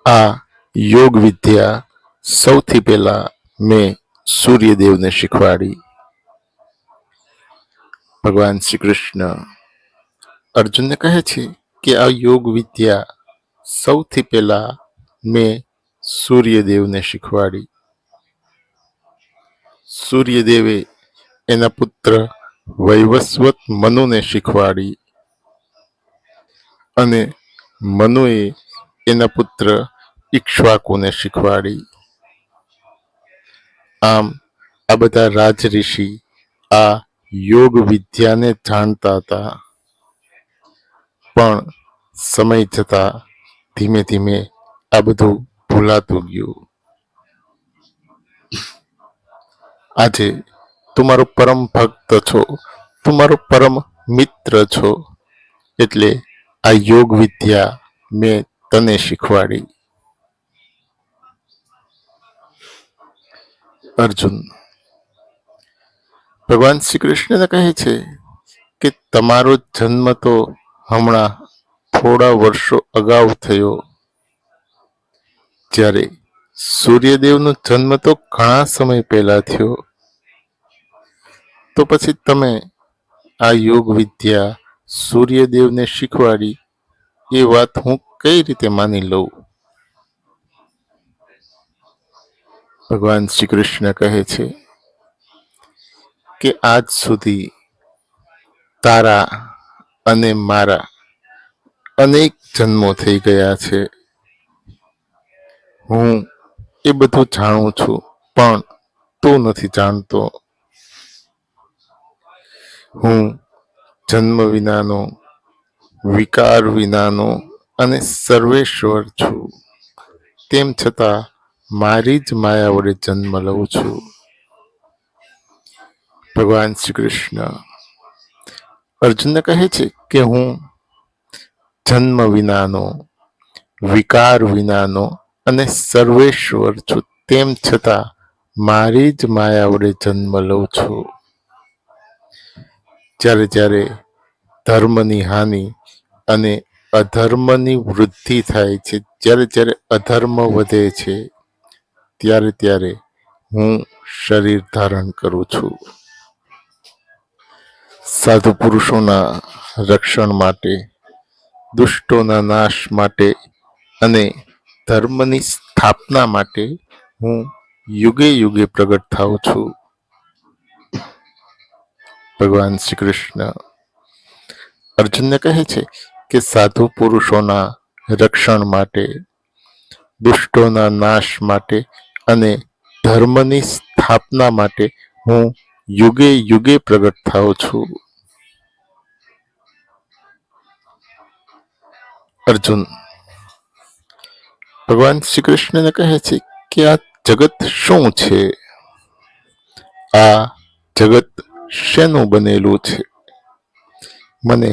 આ યોગ વિદ્યા સૌથી પહેલા મેં સૂર્યદેવને શીખવાડી. ભગવાન શ્રી કૃષ્ણ અર્જુનને કહે છે કે આ યોગ વિદ્યા સૌથી પહેલા મેં સૂર્યદેવને શીખવાડી. સૂર્યદેવે એના પુત્ર વૈવસ્વત મનુને શીખવાડી અને મનુએ એના પુત્ર ઇક્ષ્વાકુને શીખવાડી. આમ આ બધા રાજઋષિ આ યોગ વિદ્યાને જાણતા હતા, પણ સમય જતા ધીમે ધીમે આ બધું ભૂલાતું ગયું. આજે તું મારો પરમ ભક્ત છો, તું મારો પરમ મિત્ર છો, એટલે આ યોગ વિદ્યા મેં તને શીખવાડી. અર્જુન ભગવાન શ્રી કૃષ્ણને કહે છે કે તમારો જન્મ તો હમણાં થોડા વર્ષો અગાઉ થયો, જ્યારે સૂર્યદેવનો જન્મ તો ઘણા સમય પહેલા થયો. તો પછી તમે આ યોગ વિદ્યા સૂર્યદેવને શીખવાડી એ વાત હું કઈ રીતે માની લઉં? ભગવાન શ્રી કૃષ્ણ કહે છે કે આજ સુધી તારા અને મારા અનેક જન્મો થઈ ગયા છે. હું એ બધું જાણું છું, પણ તું નથી જાણતો. હું જન્મ વિનાનો, વિકાર વિનાનો અને સર્વેશ્વર છું. તેમ છતાં મારી જ માયા વડે જન્મ લઉં છું. ભગવાન શ્રી કૃષ્ણ અર્જુનને કહે છે કે હું જન્મ વિનાનો, વિકાર વિનાનો અને સર્વેશ્વર છું. તેમ છતાં મારી જ માયા વડે જન્મ લઉં છું. જ્યારે જ્યારે ધર્મની હાનિ અને અધર્મની વૃદ્ધિ થાય છે, જ્યારે જ્યારે અધર્મ વધે છે, ત્યારે ત્યારે હું શરીર ધારણ કરું છું. સાધુ પુરુષોના રક્ષણ માટે, દુષ્ટોના નાશ માટે અને ધર્મની સ્થાપના માટે હું યુગે યુગે પ્રગટ થાઉં છું. ભગવાન શ્રી કૃષ્ણ અર્જુનને કહે છે કે સાધુ પુરુષોના રક્ષણ માટે, દુષ્ટોના નાશ માટે અને ધર્મની સ્થાપના માટે હું યુગે યુગે પ્રગટ થાઉં છું. અર્જુન ભગવાન શ્રી કૃષ્ણને કહે છે કે આ જગત શું છે? આ જગત શેનું બનેલું છે? મને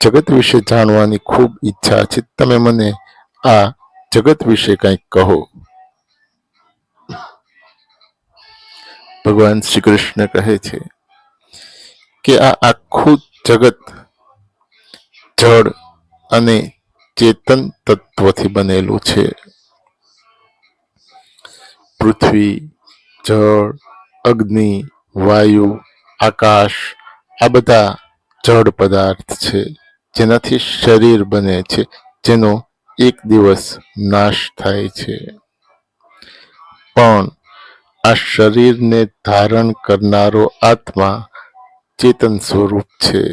જગત વિશે જાણવાની ખૂબ ઈચ્છા છે. તમે મને આ જગત વિશે કંઈક કહો. ભગવાન શ્રી કૃષ્ણ કહે છે કે આ આખું જગત જળ અને ચેતન તત્વથી બનેલું છે. પૃથ્વી, જળ, અગ્નિ, વાયુ, આકાશ આ બધા જળ પદાર્થ છે, જેનાથી શરીર બને છે, જેનો એક દિવસ નાશ થાય છે. પણ આ શરીરને ધારણ કરનારો આત્મા ચેતન સ્વરૂપ છે,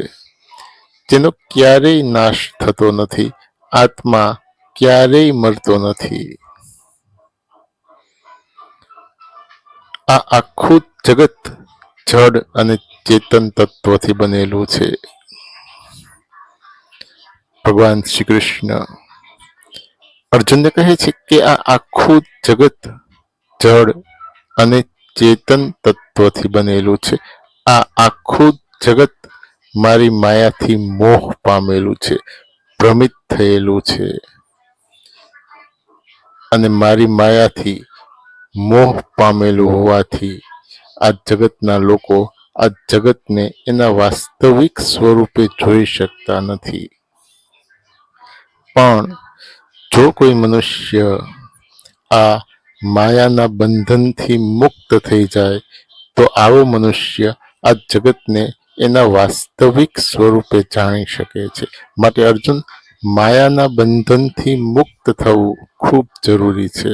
જેનો ક્યારેય નાશ થતો નથી. આત્મા ક્યારેય મરતો નથી. આ આખું જગત જડ અને ચેતન તત્વથી બનેલું છે. ભગવાન શ્રી કૃષ્ણ અર્જુનને કહે છે કે આ આખું જગત જડ અને ચેતન તત્વથી બનેલું છે. આ આખું જગત મારી માયાથી મોહ પામેલું છે, ભ્રમિત થયેલું છે, અને મારી માયાથી મોહ પામેલું હોવાથી આ જગતના લોકો આ જગતને એના વાસ્તવિક સ્વરૂપે જોઈ શકતા નથી. પણ જો કોઈ મનુષ્ય આ માયાના બંધનથી મુક્ત થઈ જાય તો આવો મનુષ્ય આ જગતને એના વાસ્તવિક સ્વરૂપે જાણી શકે છે. માટે અર્જુન, માયાના બંધનથી મુક્ત થવું ખૂબ જરૂરી છે.